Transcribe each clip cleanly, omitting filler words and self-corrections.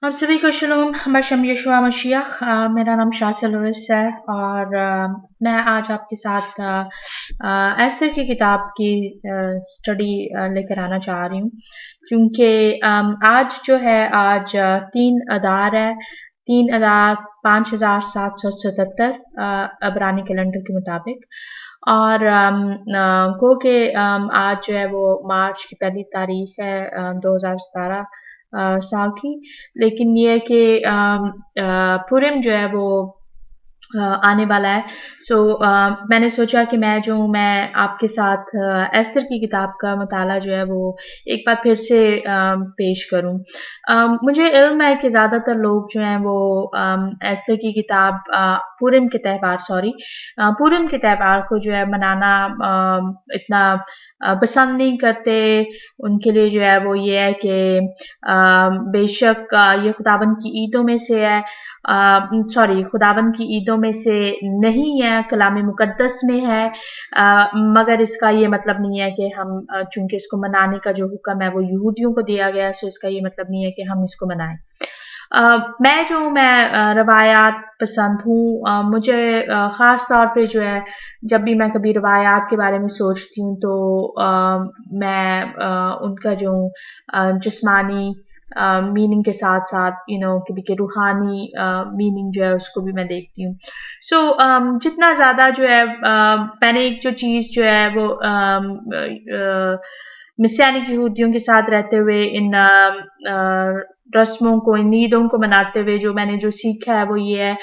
आप सभी को शलोम बशम यशुआ मशीह। मेरा नाम शासिल लुइस है और मैं आज आपके साथ एस्तर की किताब की स्टडी लेकर आना चाह रही हूँ क्योंकि आज जो है आज 3 अदार है। 3 अदार 5777 अबरानी कैलेंडर के मुताबिक और गो के आज जो है वो मार्च की पहली तारीख है 2017 साल की। लेकिन ये है कि पुरम जो है वो आने वाला है। सो मैंने सोचा कि मैं आपके साथ एस्तर की किताब का मुताला जो है वो एक बार फिर से पेश करूं। मुझे इल्म है कि ज़्यादातर लोग जो हैं वो एस्तर की किताब पूरम के त्यौहार पूरम के त्यौहार को जो है मनाना इतना पसंद नहीं करते। उनके लिए जो है वो ये है कि बेशक ये खुदाबंद की ईदों में से है, खुदाबंद की ईदों में से नहीं है, कलाम मुकद्दस में है। मगर इसका ये मतलब नहीं है कि हम चूंकि इसको मनाने का जो हुक्म है वो यहूदियों को दिया गया है, सो इसका ये मतलब नहीं है कि हम इसको मनाएं। मैं रवायात पसंद हूँ। मुझे ख़ास तौर पे जो है जब भी मैं कभी रवायात के बारे में सोचती हूँ तो मैं उनका जो जिस्मानी मीनिंग के साथ साथ कभी के रूहानी मीनिंग जो है उसको भी मैं देखती हूँ। सो जितना ज़्यादा जो है मैंने एक जो चीज़ जो है वो मिस्यानिक यहूदियों के साथ रहते हुए इन रस्मों को, इन ईदों को मनाते हुए जो सीखा है वो ये है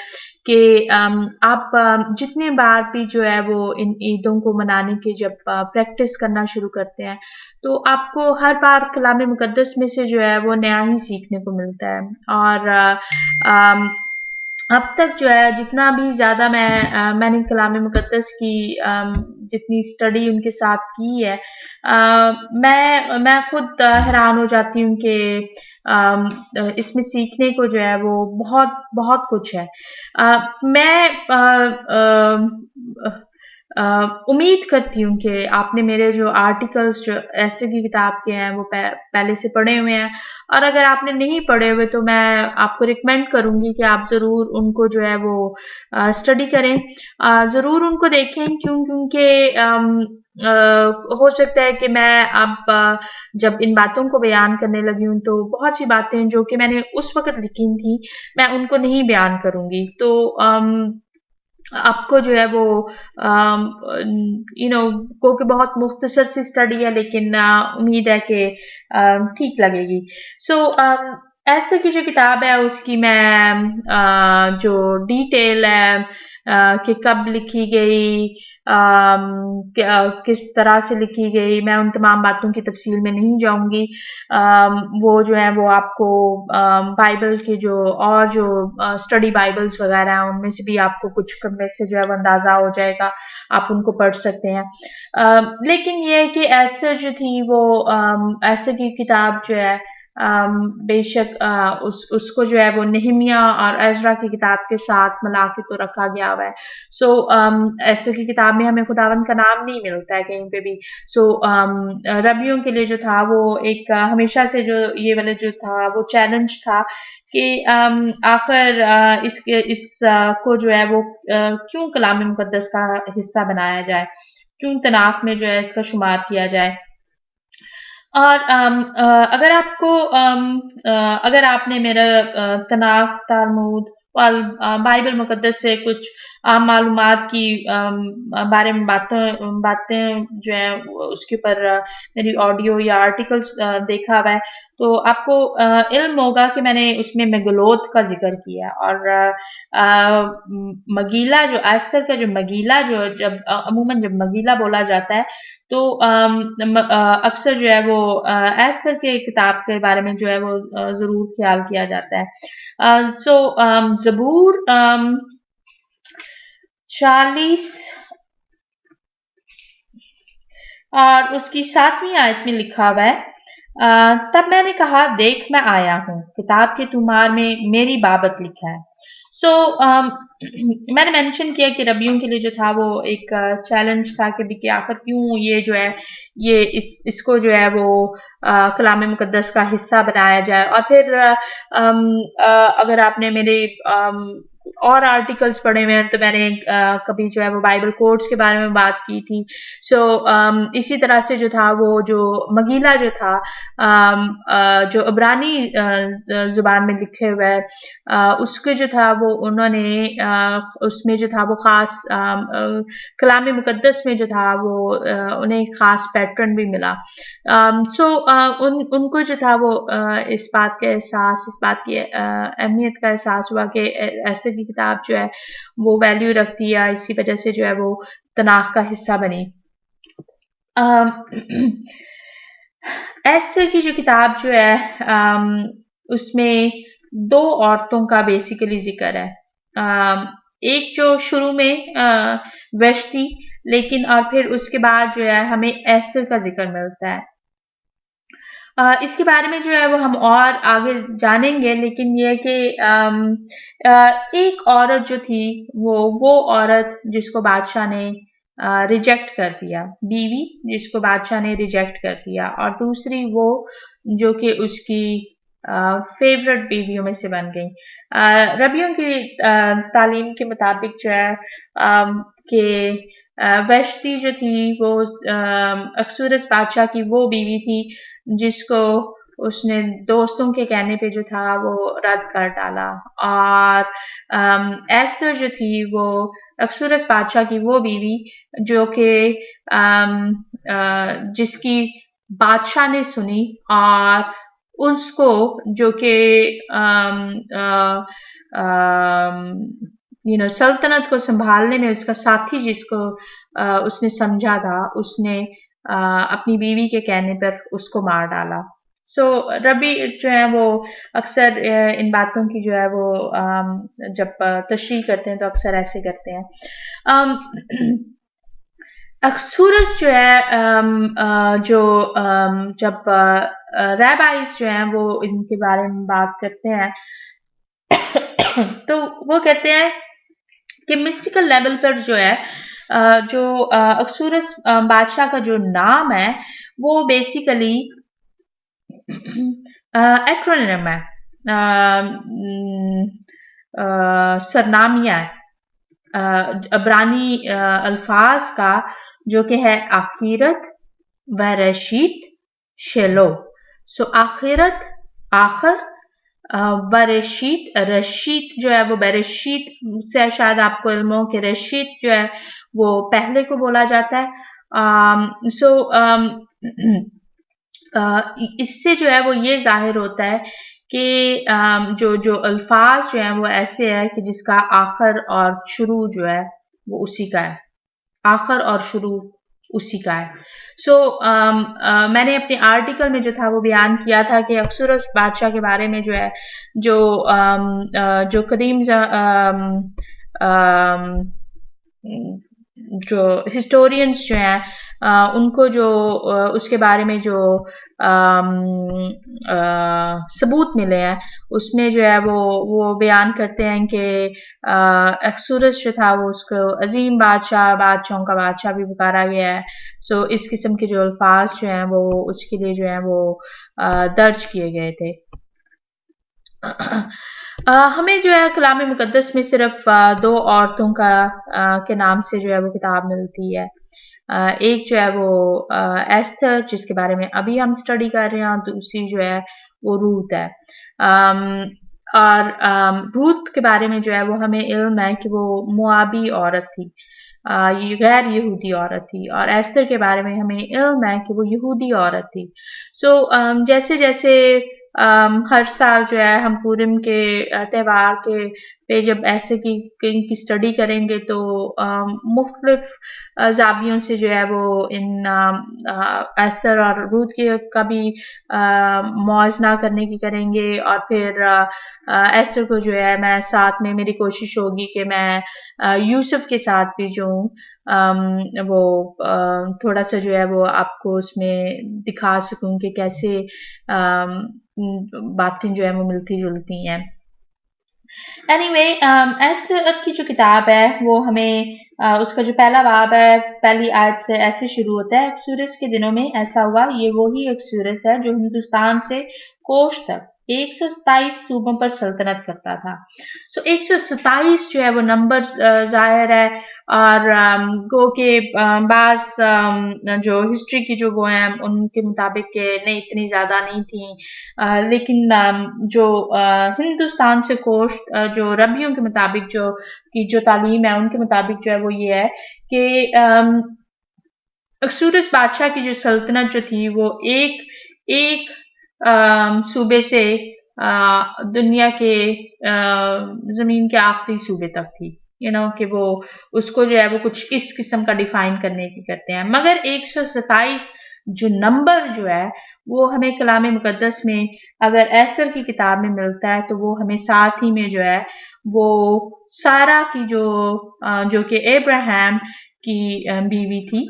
कि आप जितने बार भी जो है वो इन ईदों को मनाने की जब प्रैक्टिस करना शुरू करते हैं तो आपको हर बार कलाम मुकद्दस में से जो है वो नया ही सीखने को मिलता है। और अब तक जो है जितना भी ज़्यादा मैंने कलाम मुकद्दस की जितनी स्टडी उनके साथ की है, मैं खुद हैरान हो जाती हूँ कि इसमें सीखने को जो है वो बहुत बहुत कुछ है। मैं उम्मीद करती हूँ कि आपने मेरे जो आर्टिकल्स जो एस्टर की किताब के हैं वो पहले से पढ़े हुए हैं, और अगर आपने नहीं पढ़े हुए तो मैं आपको रिकमेंड करूंगी कि आप ज़रूर उनको जो है वो स्टडी करें, ज़रूर उनको देखें। क्योंकि हो सकता है कि मैं अब जब इन बातों को बयान करने लगी हूँ तो बहुत सी बातें जो कि मैंने उस वक़्त लिखी थी मैं उनको नहीं बयान करूँगी। तो आपको जो है वो को के बहुत मुख्तसर सी स्टडी है लेकिन उम्मीद है कि ठीक लगेगी। सो एस्तर की जो किताब है उसकी मैं जो डिटेल है कि कब लिखी गई, किस तरह से लिखी गई, मैं उन तमाम बातों की तफसील में नहीं जाऊंगी। वो जो है वो आपको बाइबल के जो स्टडी बाइबल्स वगैरह हैं उनमें से भी आपको कुछ में से जो है वो अंदाजा हो जाएगा, आप उनको पढ़ सकते हैं। लेकिन ये है कि एस्तर जो थी वो एस्तर की किताब जो है बेशक उसको जो है वो नेहमिया और एजरा की किताब के साथ मिला के तो रखा गया हुआ है। सो एस्तर की किताब में हमें खुदावंद का नाम नहीं मिलता है कहीं पे भी। सो रबियों के लिए जो था वो एक हमेशा से जो ये वाला जो था वो चैलेंज था कि आखिर इस को जो है वो क्यों कलाम मुकद्दस का हिस्सा बनाया जाए, क्यों तनाफ में जो है इसका शुमार किया जाए। और अगर आपने मेरा तनाफ तालमूद बाइबल मुकद्दस से कुछ आम मालूमात की बारे में बातें जो है उसके ऊपर मेरी ऑडियो या आर्टिकल्स देखा हुआ है तो आपको इल्म होगा कि मैंने उसमें मेगलोथ का जिक्र किया। और मगीला जो एस्तर का जो मगीला जो जब अमूमन जब मगीला बोला जाता है तो अक्सर जो है वो एस्तर के किताब के बारे में जो है वो ज़रूर ख्याल किया जाता है। सो ज़बूर 40 और उसकी 7वीं आयत में लिखा हुआ है, तब मैंने कहा देख मैं आया हूँ, किताब के तुमार में मेरी बाबत लिखा है। सो मैंने मेंशन किया कि रबियों के लिए जो था वो एक चैलेंज था कि आखिर क्यों ये जो है ये इसको जो है वो कलाम मुकद्दस का हिस्सा बनाया जाए। और फिर अगर आपने मेरे और आर्टिकल्स पढ़े हुए हैं तो मैंने कभी जो है वो बाइबल कोट्स के बारे में बात की थी। सो इसी तरह से जो था वो जो मगीला जो था जो इब्रानी जुबान में लिखे हुए उसके जो था वो उन्होंने उसमें जो था वो खास कलाम मुकद्दस में जो था वो उन्हें खास पैटर्न भी मिला। सो उनको जो था वो इस बात का एहसास, इस बात की अहमियत का एहसास हुआ कि ऐसे की किताब जो है वो वैल्यू रखती है, इसी वजह से जो है वो तनाख का हिस्सा बनी। एस्थर की जो किताब जो है उसमें दो औरतों का बेसिकली जिक्र है। एक जो शुरू में वैश्ती, लेकिन और फिर उसके बाद जो है हमें एस्थर का जिक्र मिलता है। इसके बारे में जो है वो हम और आगे जानेंगे, लेकिन ये कि एक औरत जो थी वो औरत जिसको बादशाह ने रिजेक्ट कर दिया, बीवी जिसको बादशाह ने रिजेक्ट कर दिया, और दूसरी वो जो कि उसकी फेवरेट बीवियों में से बन गई। रबियों की तालीम के मुताबिक जो है कि वैश्ती जो थी वो अक्सुरस बादशाह की वो बीवी थी जिसको उसने दोस्तों के कहने पे जो था वो रद्द कर डाला। और एस्थर जो थी वो अक्सुरस बादशाह की वो बीवी जो कि जिसकी बादशाह ने सुनी, और उसको जो कि सल्तनत को संभालने में उसका साथी जिसको उसने समझा था, उसने अपनी बीवी के कहने पर उसको मार डाला। सो रबी जो है वो अक्सर इन बातों की जो है वो जब तशरीह करते हैं तो अक्सर ऐसे करते हैं। अक्सुरस जो है जो जब रैबाइस जो हैं वो इनके बारे में बात करते हैं तो वो कहते हैं कि मिस्टिकल लेवल पर जो है जो अक्सुरस बादशाह का जो नाम है वो बेसिकली एक्रोनिम है, सरनामिया है अब्रानी अल्फाज का, जो कि है आखिरत, वरशीत, शेलो। सो आखिरत आखिर, बरेशीत, रशीत जो है वो बेरेशीत से शायद आपको इल्म हो कि रशीत जो है वो पहले को बोला जाता है। सो इससे जो है वो ये जाहिर होता है कि जो जो अल्फाज जो हैं वो ऐसे है कि जिसका आखिर और शुरू जो है वो उसी का है, आखिर और शुरू उसी का है। सो मैंने अपने आर्टिकल में जो था वो बयान किया था कि अक्सुरस बादशाह के बारे में जो है जो कदीम जो हिस्टोरियंस जो हैं उनको जो उसके बारे में जो सबूत मिले हैं उसमें जो है वो बयान करते हैं कि अक्सुरस जो था वो उसको अजीम बादशाहों का बादशाह भी पुकारा गया है। सो इस किस्म के जो अल्फाज जो हैं वो उसके लिए जो है वो दर्ज किए गए थे। हमें जो है कलाम मुकद्दस में सिर्फ दो औरतों का के नाम से जो है वो किताब मिलती है। एक जो है वो एस्थर जिसके बारे में अभी हम स्टडी कर रहे हैं, और दूसरी जो है वो रूथ है। और रूथ के बारे में जो है वो हमें इल्म है कि वो मुआबी औरत थी, ये गैर यहूदी औरत थी, और एस्थर के बारे में हमें इल्म है कि वो यहूदी औरत थी। सो जैसे जैसे हर साल जो है हम पूरम के त्योहार के पे जब ऐसे की स्टडी करेंगे तो मुख्तलिफ जावियों से जो है वो इन एस्थर और रूथ के का भी मुआवजा करने की करेंगे, और फिर एस्थर को जो है मैं साथ में मेरी कोशिश होगी कि मैं यूसुफ के साथ भी जो वो थोड़ा सा जो है वो आपको उसमें दिखा सकूं कि कैसे बातें जो है वो मिलती जुलती हैं। एनीवे एस्तर की जो किताब है वो हमें उसका जो पहला बाब है पहली आयत से ऐसे शुरू होता है। अक्सुरस के दिनों में ऐसा हुआ, ये वही अक्सुरस है जो हिंदुस्तान से कोश तक 127 सूबों पर सल्तनत करता था। सो 127 जो है वो नंबर जाहिर है, और गो के बाज जो हिस्ट्री की जो वो हैं उनके मुताबिक के नहीं इतनी ज्यादा नहीं थी, लेकिन जो हिंदुस्तान से कोश जो रबियों के मुताबिक जो की जो तालीम है उनके मुताबिक जो है वो ये है कि अक्सुरस बादशाह की जो सल्तनत जो थी वो एक एक सूबे से दुनिया के जमीन के आखिरी सूबे तक थी। कि वो उसको जो है वो कुछ इस किस्म का डिफाइन करने की करते हैं। मगर 127 जो नंबर जो है वो हमें कलाम मुकद्दस में अगर एस्तर की किताब में मिलता है तो वो हमें साथ ही में जो है वो सारा की जो कि अब्राहम की बीवी थी,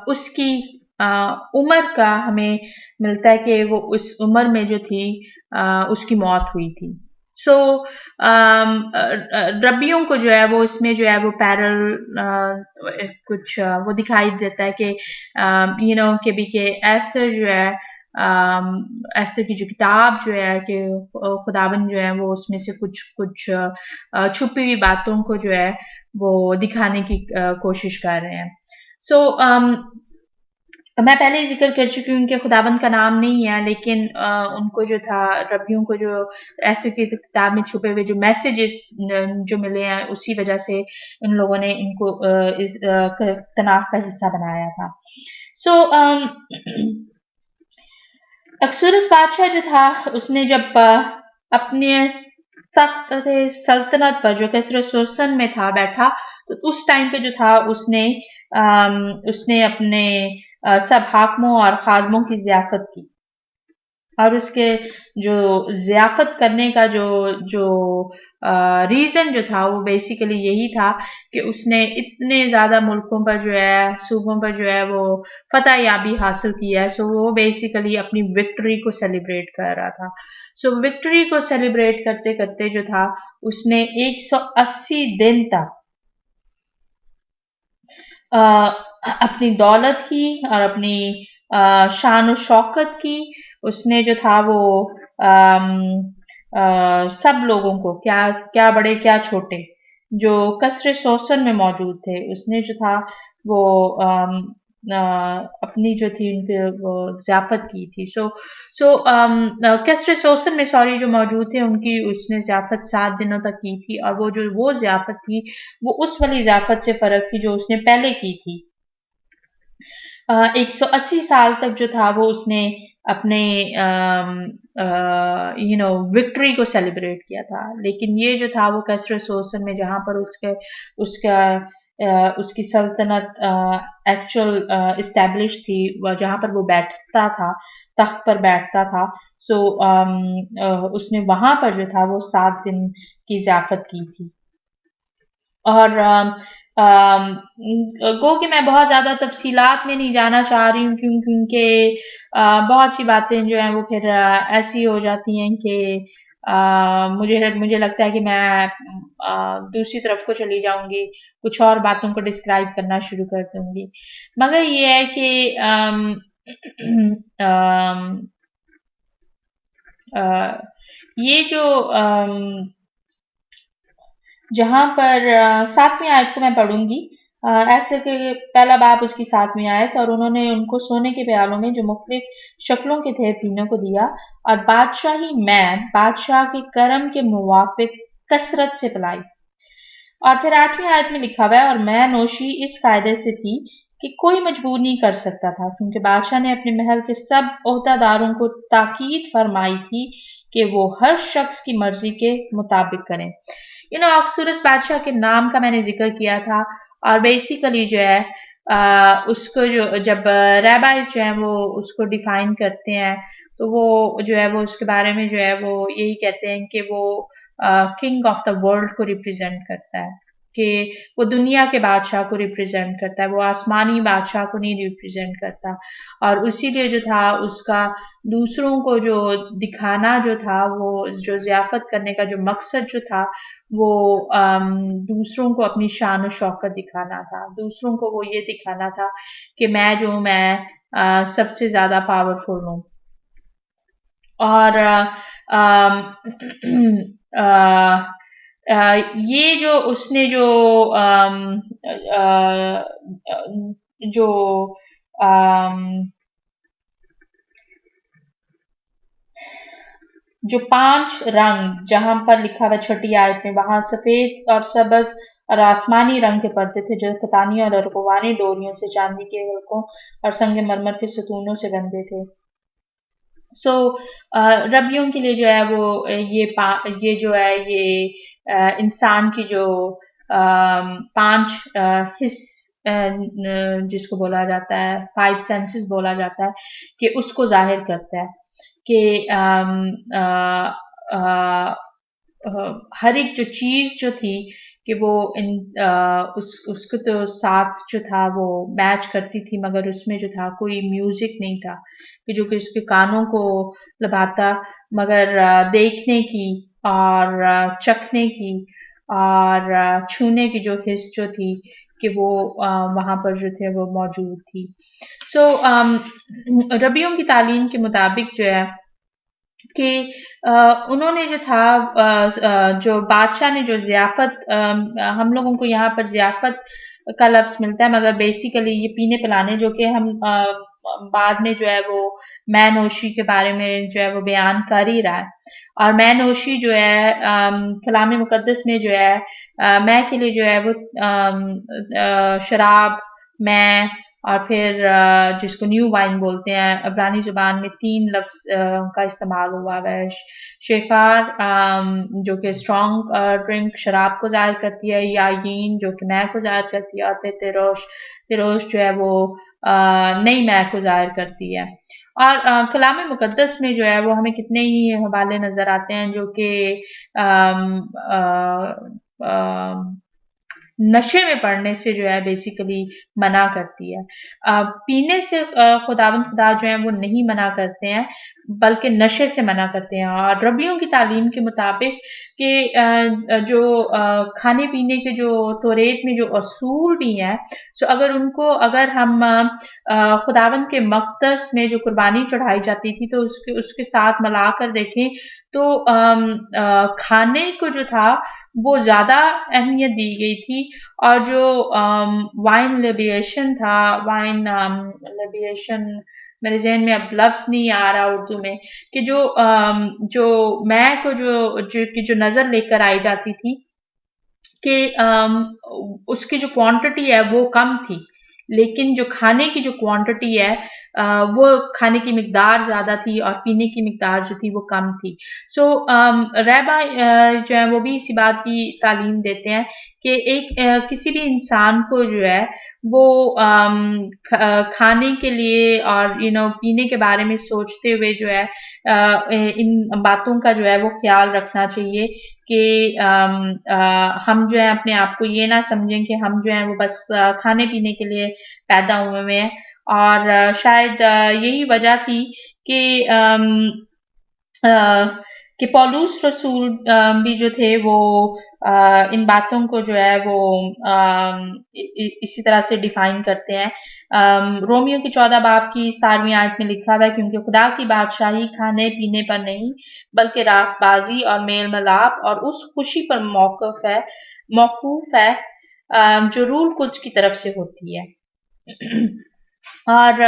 उसकी उम्र का हमें मिलता है कि वो उस उम्र में जो थी उसकी मौत हुई थी। सो रबियों को जो है वो इसमें जो है वो पैरल कुछ वो दिखाई देता है कि कि भी के एस्तर जो है एस्तर की जो किताब जो है कि खुदावन जो है वो उसमें से कुछ कुछ छुपी हुई बातों को जो है वो दिखाने की कोशिश कर रहे हैं। सो मैं पहले ही जिक्र कर चुकी हूँ कि खुदाबंद का नाम नहीं है, लेकिन उनको जो था रबियों को जो ऐसे की किताब में छुपे हुए जो मैसेजेस जो मिले हैं उसी वजह से इन लोगों ने इनको इस तनाव का हिस्सा बनाया था। सो अक्सुरस बादशाह जो था उसने जब अपने तख्त सल्तनत पर जो कसर सोसन में था बैठा, तो उस टाइम पे जो था उसने अपने सब हाकिमों और खादमों की ज़ियाफ़त की, और उसके जो ज़ियाफ़त करने का जो जो रीज़न जो था वो बेसिकली यही था कि उसने इतने ज़्यादा मुल्कों पर जो है सूबों पर जो है वो फ़तह याबी हासिल की है। सो वो बेसिकली अपनी विक्ट्री को सेलिब्रेट कर रहा था। सो विक्ट्री को सेलिब्रेट करते करते जो था उसने 180 दिन तक अपनी दौलत की और अपनी शान और शौकत की उसने जो था वो सब लोगों को क्या क्या बड़े क्या छोटे जो कसरे सोसन में मौजूद थे उसने जो था वो अपनी जो थी उनकी वो ज़ियाफ़त की थी। सो कसरे सोसन में सॉरी जो मौजूद थे उनकी उसने ज़ियाफ़त 7 दिनों तक की थी, और वो ज़ियाफ़त थी वो उस वाली ज़ियाफ़त से फ़र्क थी जो उसने पहले की थी। 180 साल तक जो था वो उसने अपने विक्ट्री को सेलिब्रेट किया था, लेकिन ये जो था वो कसर सोसन में जहाँ पर उसकी सल्तनत एक्चुअल इस्टेब्लिश थी, जहाँ पर वो बैठता था तख्त पर बैठता था। सो उसने वहां पर जो था वो 7 दिन की ज़ियाफ़त की थी। और गो कि मैं बहुत ज़्यादा तफ़सीलात में नहीं जाना चाह रही हूँ क्योंकि बहुत सी बातें जो हैं वो फिर ऐसी हो जाती हैं कि मुझे लगता है कि मैं दूसरी तरफ को चली जाऊँगी, कुछ और बातों को डिस्क्राइब करना शुरू कर दूँगी। मगर ये है कि ये जो जहाँ पर 7वीं आयत को मैं पढ़ूंगी। ऐसे कि पहला बाब उसकी 7वीं आयत, और उन्होंने उनको सोने के प्यालों में जो मुख्तलिफ शक्लों के थे पीने को दिया, और बादशाही मैं बादशाह के करम के मुवाफिक कसरत से पिलाई। और फिर 8वीं आयत में लिखा हुआ है, और मैं नोशी इस कायदे से थी कि कोई मजबूर नहीं कर सकता था, क्योंकि बादशाह ने अपने महल के सब ओहदेदारों को ताकीद फरमाई थी कि वो हर शख्स की मर्जी के मुताबिक करें। अक्सुरस बादशाह के नाम का मैंने जिक्र किया था, और बेसिकली जो है उसको जब रैबाइज जो है वो उसको डिफाइन करते हैं तो वो जो है वो उसके बारे में जो है वो यही कहते हैं कि वो किंग ऑफ द वर्ल्ड को रिप्रेजेंट करता है। कि वो दुनिया के बादशाह को रिप्रेजेंट करता है, वो आसमानी बादशाह को नहीं रिप्रेजेंट करता। और इसीलिए जो था उसका दूसरों को जो दिखाना जो था, वो जो ज़ियाफ़त करने का जो मकसद जो था, वो दूसरों को अपनी शान और शौकत दिखाना था। दूसरों को वो ये दिखाना था कि मैं जो हूँ, मैं सबसे ज़्यादा पावरफुल हूँ। और अ, ये जो उसने जो जो जो 5 रंग जहाँ पर लिखा हुआ छठी आयत में, वहाँ सफेद और सब्ज और आसमानी रंग के पर्दे थे जो कतानी और अरगवानी डोरियों से, चांदी के हल्कों और संगमरमर के सतूनों से बंधे थे। सो रबियों के लिए जो है वो ये जो है ये इंसान की जो 5 हिस्स जिसको बोला जाता है 5 सेंसेस बोला जाता है कि उसको जाहिर करता है कि हर एक जो चीज जो थी कि वो उसको तो साथ जो था वो मैच करती थी, मगर उसमें जो था कोई म्यूजिक नहीं था कि जो कि उसके कानों को लभाता, मगर देखने की और चखने की और छूने की जो हिस्स जो थी कि वो वहां पर जो थे वो मौजूद थी। सो रबियों की तालीम के मुताबिक जो है कि उन्होंने जो था जो बादशाह ने जो ज़ियाफ़त हम लोगों को यहाँ पर ज़ियाफ़त का लफ्ज़ मिलता है, मगर बेसिकली ये पीने पिलाने जो कि हम बाद में जो है वो मैं-नोशी के बारे में जो है वो बयान कर ही रहा है। और मैं-नोशी जो है कलाम मुक़द्दस में जो है मैं के लिए जो है वो शराब, मैं और फिर जिसको न्यू वाइन बोलते हैं, इब्रानी ज़ुबान में 3 लफ्ज़ का इस्तेमाल हुआ है। शेकार जो कि स्ट्रॉन्ग ड्रिंक शराब को ज़ाहिर करती है, यायीन जो कि मैं को ज़ाहिर करती है, और फिर तिरोश तिरोश जो है वो नई मैं को ज़ाहिर करती है। और कलाम मुक़द्दस में जो है वो हमें कितने ही हवाले नज़र आते हैं जो कि नशे में पड़ने से जो है बेसिकली मना करती है। पीने से खुदावंद खुदा जो है वो नहीं मना करते हैं, बल्कि नशे से मना करते हैं। और रबियों की तालीम के मुताबिक कि जो खाने पीने के जो तौरेत में जो असूल भी हैं, सो अगर हम खुदावंद के मक़दस में जो कुर्बानी चढ़ाई जाती थी तो उसके उसके साथ मिलाकर देखें तो खाने को जो था वो ज़्यादा अहमियत दी गई थी। और जो वाइन लिबेशन था, वाइन लिबेशन मेरे ज़हन में अब लफ्ज़ नहीं आ रहा उर्दू में, कि जो मैं को जो नज़र लेकर आई जाती थी कि उसकी जो क्वांटिटी है वो कम थी, लेकिन जो खाने की जो क्वांटिटी है वो खाने की मिकदार ज़्यादा थी और पीने की मिकदार जो थी वो कम थी। सो रैबा जो है वो भी इसी बात की तालीम देते हैं कि किसी भी इंसान को जो है वो खाने के लिए और पीने के बारे में सोचते हुए जो है इन बातों का जो है वो ख्याल रखना चाहिए कि हम जो है अपने आप को ये ना समझें कि हम जो है वो बस खाने पीने के लिए पैदा हुए हैं। और शायद यही वजह थी कि कि पौलुस रसूल भी जो थे वो इन बातों को जो है वो इसी तरह से डिफाइन करते हैं। रोमियो की 14 बाब की 17वीं आयत में लिखा हुआ है, क्योंकि खुदा की बादशाही खाने पीने पर नहीं बल्कि रासबाजी और मेल मिलाप और उस खुशी पर मौकूफ है जो रूल कुछ की तरफ से होती है। और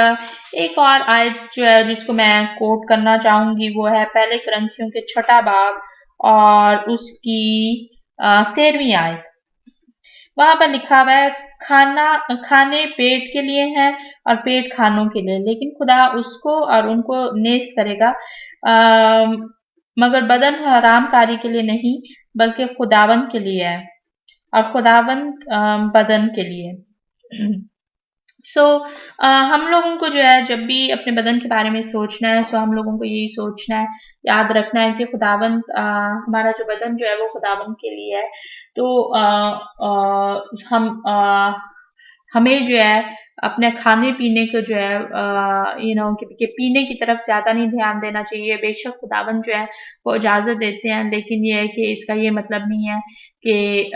एक और आयत जो है जिसको मैं कोट करना चाहूंगी वो है पहले करंथियों के 6 बाब और उसकी 13वीं आयत। वहां पर लिखा हुआ है, खाने पेट के लिए हैं और पेट खानों के लिए, लेकिन खुदा उसको और उनको नेस्त करेगा, मगर बदन हरामकारी के लिए नहीं बल्कि खुदावंद के लिए है और खुदावंद बदन के लिए। सो हम लोगों को जो है जब भी अपने बदन के बारे में सोचना है, सो हम लोगों को यही सोचना है, याद रखना है कि खुदावंद हमारा जो बदन जो है वो खुदावंद के लिए है। तो हम हमें जो है अपने खाने-पीने को जो है कि पीने की तरफ ज़्यादा नहीं ध्यान देना चाहिए। बेशक खुदावंद जो है वो इजाज़त देते हैं, लेकिन ये है कि इसका ये मतलब नहीं है कि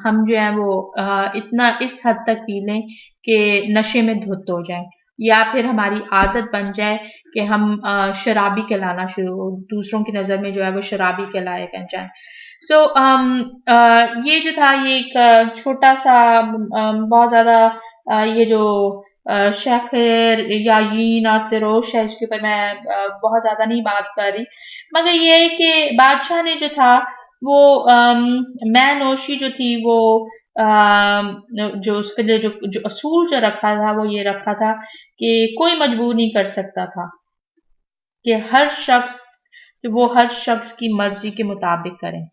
हम जो है वो इतना इस हद तक पी लें कि नशे में धुत हो जाएँ या फिर हमारी आदत बन जाए कि हम शराबी कहलाना शुरू दूसरों की नज़र में जो है वो शराबी कहलाए जाएँ। सो ये जो था ये एक छोटा-सा बहुत ज़्यादा ये जो शेख़र या यीन और तिरोश है इसके ऊपर मैं बहुत ज़्यादा नहीं बात कर रही। मगर ये है कि बादशाह ने जो था वो मैं-नोशी जो थी वो जो उसके लिए जो असूल जो रखा था वो ये रखा था कि कोई मजबूर नहीं कर सकता था कि हर शख्स की मर्ज़ी के मुताबिक करें।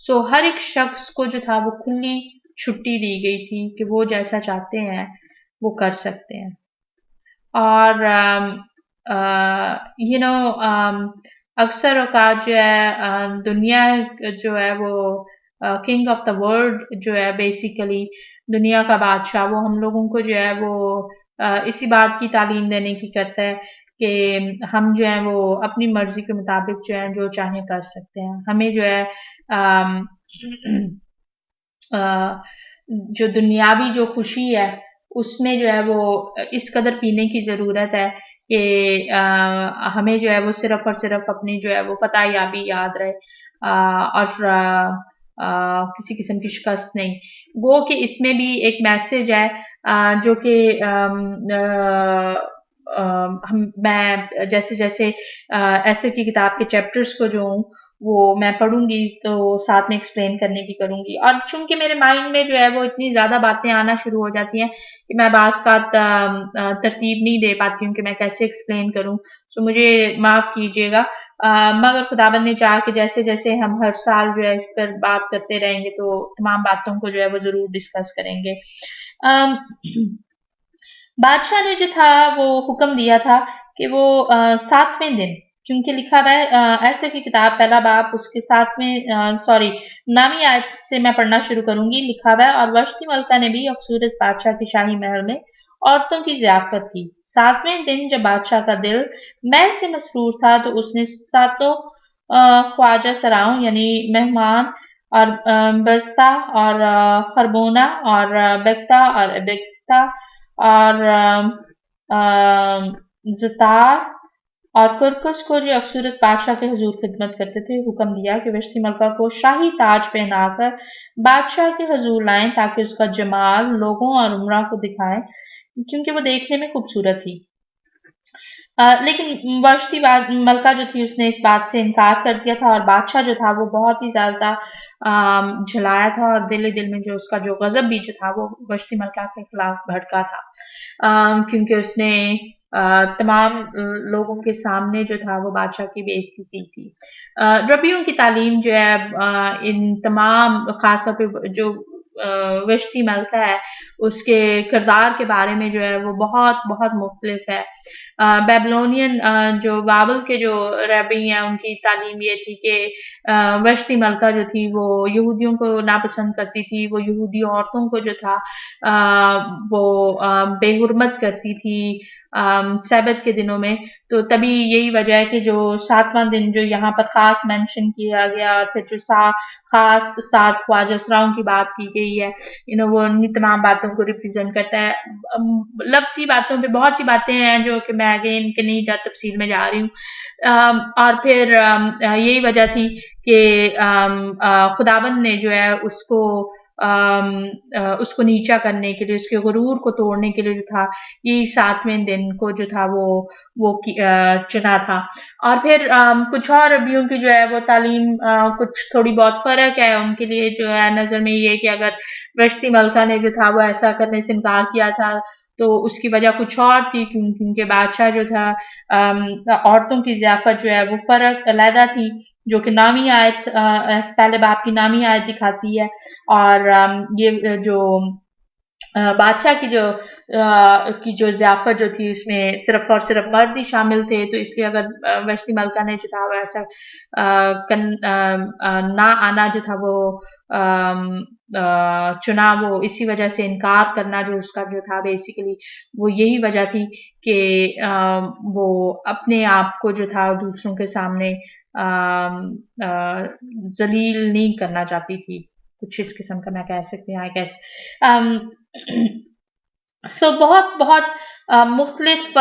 सो हर एक शख्स को जो था वो खुली छुट्टी दी गई थी कि वो जैसा चाहते हैं वो कर सकते हैं और यू नो अक्सर औकात जो है दुनिया जो है वो किंग ऑफ द वर्ल्ड जो है बेसिकली दुनिया का बादशाह वो हम लोगों को जो है वो इसी बात की तालीम देने की करता है कि हम जो है वो अपनी मर्जी के मुताबिक जो है जो चाहें कर सकते हैं हमें जो है अम, अ, जो दुनियावी जो खुशी है उसमें जो है वो इस कदर पीने की ज़रूरत है कि हमें जो है वो सिर्फ़ और सिर्फ़ अपनी जो है वो फ़तह याबी याद रहे और किसी किस्म की शिकस्त नहीं। गो कि इसमें भी एक मैसेज है जो कि मैं जैसे-जैसे एसे की किताब के चैप्टर्स को जो हूँ वो मैं पढ़ूँगी तो साथ में एक्सप्लेन करने की करूँगी और चूँकि मेरे माइंड में जो है वो इतनी ज़्यादा बातें आना शुरू हो जाती हैं कि मैं बाज़-औक़ात तरतीब नहीं दे पाती हूँ कि मैं कैसे एक्सप्लेन करूँ। सो मुझे माफ़ कीजिएगा मगर खुदावंद ने चाहा कि जैसे-जैसे हम हर साल जो है इस पर बात करते रहेंगे तो तमाम बातों को जो है वो ज़रूर डिस्कस करेंगे। अम बादशाह ने जो था वो हुक्म दिया था कि वो 7वें दिन क्योंकि लिखा हुआ है एस्तेर की किताब पहला बाब उसके 9वीं आयत से मैं पढ़ना शुरू करूँगी लिखा हुआ है और वश्ति मल्का ने भी अहसूरस बादशाह के शाही महल में औरतों की ज़ियाफ़त की। 7वें दिन जब बादशाह का दिल मैं से मसरूर था तो उसने सातों ख्वाजा सराओं यानी मेहमान और बस्ता और खरबोना और बेक्ता और बेक्ता और ज़ुतार और कुरकुस को जो अक्सुरस बादशाह के हुजूर खिदमत करते थे हुक्म दिया कि वश्ती मलका को शाही ताज पहनाकर बादशाह के हुजूर लाएं ताकि उसका जमाल लोगों और उमरा को दिखाएं क्योंकि वो देखने में खूबसूरत थी लेकिन वश्ती मलका जो थी उसने इस बात से इनकार कर दिया था और बादशाह जो था वो बहुत ही ज़्यादा झलाया था और दिल में जो उसका जो गज़ब भी जो था वो वश्ती मलका के खिलाफ भड़का था क्योंकि उसने तमाम लोगों के सामने जो था वो बादशाह की बेइज्जती की थी। रबियों की तालीम जो है इन तमाम ख़ास तौर पे जो वश्ती मलका है उसके किरदार के बारे में जो है वो बहुत मुख्तलिफ है। बेबीलोनियन जो बाबल के जो रबी हैं उनकी तालीम ये थी कि वश्ती मलका जो थी वो यहूदियों को नापसंद करती थी, वो यहूदी औरतों को जो था वो बेहुरमत करती थी सैबत के दिनों में, तो तभी यही वजह है कि जो 7वां दिन जो यहाँ पर ख़ास मेंशन किया गया और फिर जो ख़ास 7 ख्वाजा असराओं की बात की गई है, वो इन्हीं तमाम बातों को रिप्रेज़ेंट करता है। लफ्ज़ी बातों पे बहुत सी बातें हैं जो कि मैं अगेन के नहीं तफ़सील में जा रही हूँ। और फिर यही वजह थी कि खुदावंद ने जो है उसको नीचा करने के लिए, उसके गुरूर को तोड़ने के लिए जो था, यही 7वें दिन को जो था वो चुना था। और फिर कुछ और रबियों की जो है वो तालीम कुछ थोड़ी बहुत फ़र्क है उनके लिए जो है नज़र में ये है कि अगर वश्ती मलका ने जो था वो ऐसा करने से इनकार किया था तो उसकी वजह कुछ और थी क्योंकि बादशाह जो था औरतों की ज़ियाफ़त जो है वो फ़र्क अलहदा थी जो कि 9वीं आयत पहले बाब की 9वीं आयत दिखाती है और ये जो बादशाह की जो ज़ियाफ़त जो थी उसमें सिर्फ़ और सिर्फ़ मर्द ही शामिल थे, तो इसलिए अगर वशती मल्का ने जो था वो ऐसा ना आना जो था वो चुना, वो इसी वजह से इनकार करना जो उसका जो था बेसिकली वो यही वजह थी कि वो अपने आप को जो था दूसरों के सामने ज़लील नहीं करना चाहती थी। कुछ इस किस्म का मैं कह सकती हूँ आई गेस। अम सो बहुत बहुत मुख्तलिफ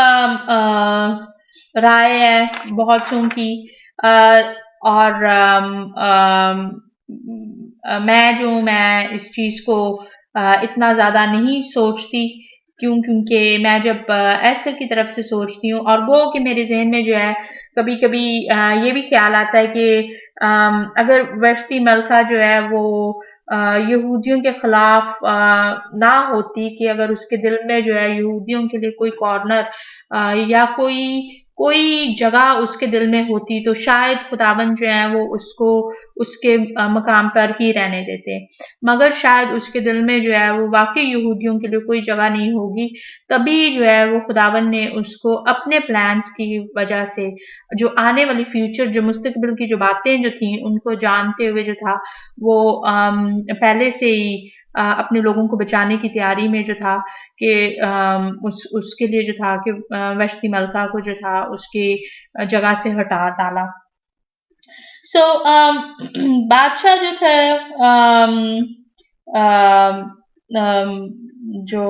राय है बहुत सो की और मैं इस चीज को इतना ज्यादा नहीं सोचती क्योंकि मैं जब एस्टर की तरफ से सोचती हूँ और गो कि मेरे जहन में जो है कभी कभी ये भी ख्याल आता है कि अगर वश्ती मलका जो है वो यहूदियों के खिलाफ ना होती कि अगर उसके दिल में जो है यहूदियों के लिए कोई कॉर्नर या कोई जगह उसके दिल में होती तो शायद खुदावन जो है वो उसको उसके मकाम पर ही रहने देते, मगर शायद उसके दिल में जो है वो वाकई यहूदियों के लिए कोई जगह नहीं होगी, तभी जो है वो खुदावन ने उसको अपने प्लान्स की वजह से जो आने वाली फ्यूचर जो मुस्तकबिल की जो बातें जो थी उनको जानते हुए जो था वो पहले से ही अपने लोगों को बचाने की तैयारी में जो था कि उसके लिए जो था कि वश्ती मलका को जो था उसकी जगह से हटा डाला। सो बादशाह जो थे जो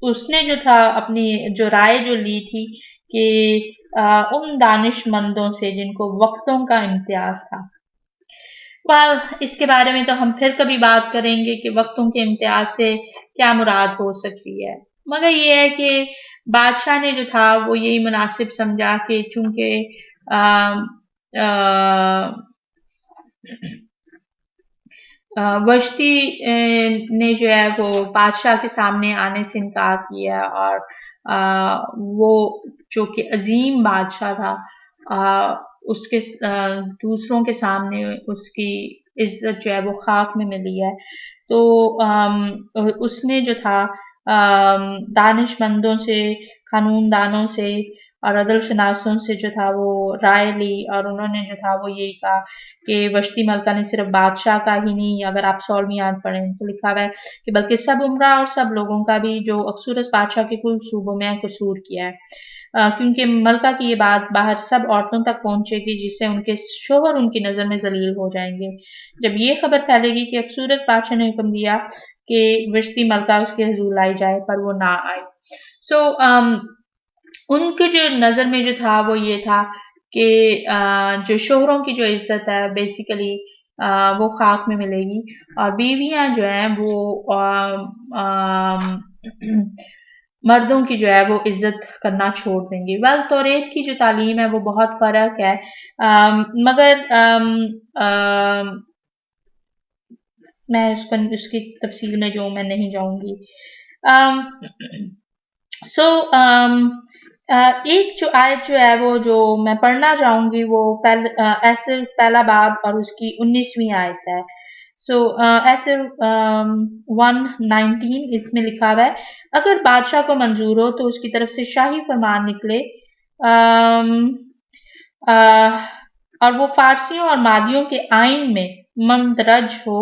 उसने जो था अपनी जो राय जो ली थी कि उन दानिशमंदों से जिनको वक्तों का इम्तियाज था। वेल इसके बारे में तो हम फिर कभी बात करेंगे कि वक्तों के इम्तियाज से क्या मुराद हो सकती है, मगर ये है कि बादशाह ने जो था वो यही मुनासिब समझा कि चूंकि वश्ती ने जो है वो बादशाह के सामने आने से इनकार किया और वो जो कि अजीम बादशाह था उसके दूसरों के सामने उसकी इज्जत जो है वो खाक में मिली है, तो उसने जो था दानिशमंदों से, कानूनदानों से और अदल शनासों से जो था वो राय ली और उन्होंने जो था वो यही कहा कि वश्ती मलका ने सिर्फ बादशाह का ही नहीं, अगर आप सौलमियात पढ़ें तो लिखा हुआ है कि बल्कि सब उमरा और सब लोगों का भी जो अक्सूरस बादशाह के कुल सूबों में कसूर किया है, क्योंकि मलका की ये बात बाहर सब औरतों तक पहुंचेगी जिससे उनके शोहर उनकी नजर में जलील हो जाएंगे। जब ये खबर फैलेगी कि अक्सूरस बादशाह ने हुक्म दिया कि वश्ती मलका उसके हुजूर लाई जाए पर वो ना आई। सो उनके जो नजर में जो था वो ये था कि जो शोहरों की जो इज्जत है बेसिकली वो खाक में मिलेगी और बीवियां जो हैं वो मर्दों की जो है वो इज्जत करना छोड़ देंगी। वेल तौरेत की जो तालीम है वो बहुत फर्क है, मगर मैं उसकी तफसील में जो मैं नहीं जाऊंगी। सो एक जो आयत जो है वो जो मैं पढ़ना चाहूंगी वो ऐसे पहला बाब और उसकी 19वीं आयत है। सो ऐसे 119 इसमें लिखा हुआ है, अगर बादशाह को मंजूर हो तो उसकी तरफ से शाही फरमान निकले और वो फारसियों और मादियों के आइन में मंदरज हो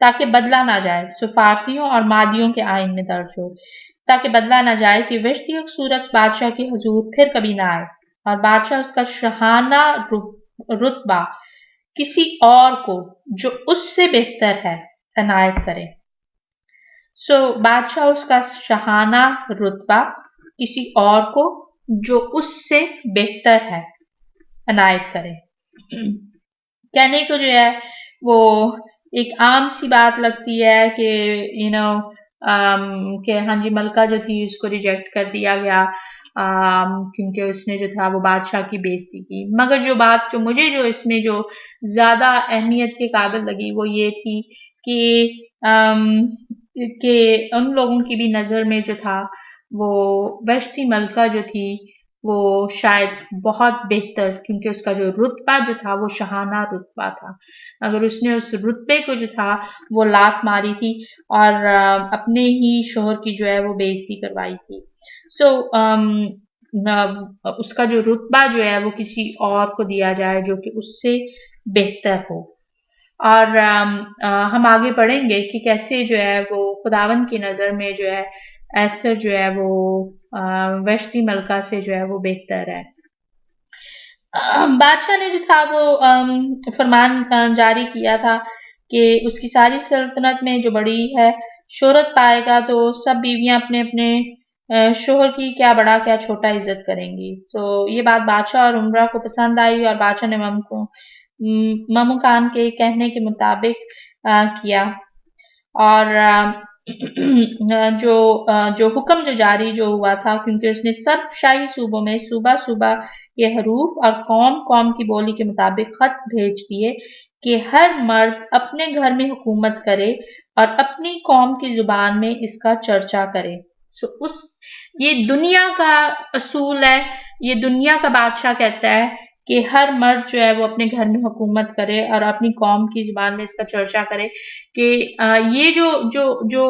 ताकि बदला ना जाए। सो फारसियों और मादियों के आइन में दर्ज हो ताकि बदला ना जाए कि वश्ती सूरज बादशाह के हुजूर फिर कभी ना आए और बादशाह उसका शहाना रुतबा किसी और को जो उससे बेहतर है अनायत करे। सो बादशाह उसका शहाना रुतबा किसी और को जो उससे बेहतर है अनायत करे। कहने को जो है वो एक आम सी बात लगती है कि कि हाँ जी मलका जो थी उसको रिजेक्ट कर दिया गया क्योंकि उसने जो था वो बादशाह की बेइज्जती की, मगर जो बात जो मुझे जो इसमें जो ज्यादा अहमियत के काबिल लगी वो ये थी कि उन लोगों की भी नजर में जो था वो वश्ती मलका जो थी वो शायद बहुत बेहतर, क्योंकि उसका जो रुतबा जो था वो शाहाना रुतबा था। अगर उसने उस रुतबे को जो था वो लात मारी थी और अपने ही शोहर की जो है वो बेइज्जती करवाई थी। सो उसका जो रुतबा जो है वो किसी और को दिया जाए जो कि उससे बेहतर हो। और हम आगे बढ़ेंगे कि कैसे जो है वो खुदावंद की नज़र में जो है एस्थर जो है वो वैश्ती मलका से जो है वो बेहतर है। बादशाह ने जो था वो फरमान जारी किया था कि उसकी सारी सल्तनत में जो बड़ी है शोहरत पाएगा तो सब बीवियां अपने अपने शोहर की क्या बड़ा क्या छोटा इज्जत करेंगी। सो ये बात बादशाह और उमरा को पसंद आई और बादशाह ने ममुकान के कहने के मुताबिक किया। और जो हुक्म जो जारी जो हुआ था, क्योंकि उसने सब शाही सूबों में सुबह सुबह ये हरूफ और कौम कौम की बोली के मुताबिक खत भेज दिए कि हर मर्द अपने घर में हुकूमत करे और अपनी कौम की जुबान में इसका चर्चा करे। सो उस ये दुनिया का असूल है, ये दुनिया का बादशाह कहता है कि हर मर्द जो है वो अपने घर में हुकूमत करे और अपनी कौम की जुबान में इसका चर्चा करे कि ये जो जो जो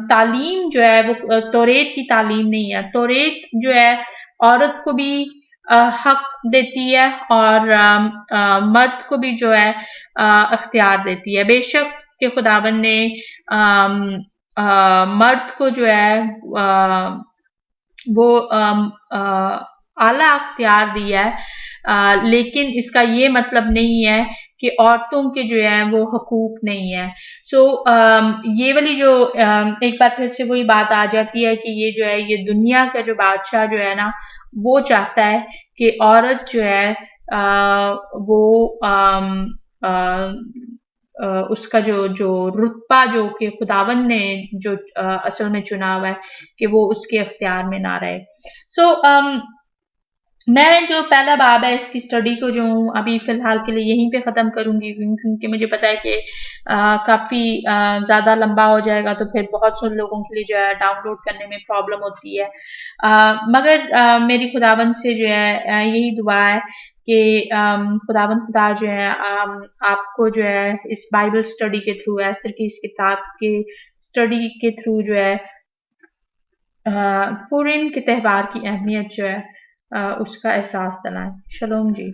तालीम जो है वो तौरेत की तालीम नहीं है। तौरेत जो है औरत को भी हक देती है और मर्द को भी जो है अख्तियार देती है। बेशक के खुदावन ने मर्द को जो है वो आला अख्तियार दिया है, लेकिन इसका ये मतलब नहीं है कि औरतों के जो है वो हकूक नहीं है। सो ये वाली जो एक बार फिर से वही बात आ जाती है कि ये जो है ये दुनिया का जो बादशाह जो है ना वो चाहता है कि औरत जो है वो उसका जो जो रुतबा जो कि खुदावन ने जो असल में चुना हुआ है कि वो उसके अख्तियार में ना रहे। सो मैं जो पहला बाब है इसकी स्टडी को जो हूँ अभी फ़िलहाल के लिए यहीं पे ख़त्म करूँगी, क्योंकि मुझे पता है कि काफ़ी ज़्यादा लंबा हो जाएगा तो फिर बहुत से लोगों के लिए जो है डाउनलोड करने में प्रॉब्लम होती है। मगर मेरी खुदावंद से जो है यही दुआ है कि खुदावंद खुदा जो है आपको जो है इस बाइबल स्टडी के थ्रू, एस्तर की इस किताब के स्टडी के थ्रू जो है पूरीन के त्योहार की अहमियत जो है उसका एहसास दिलाएं। शलोम जी।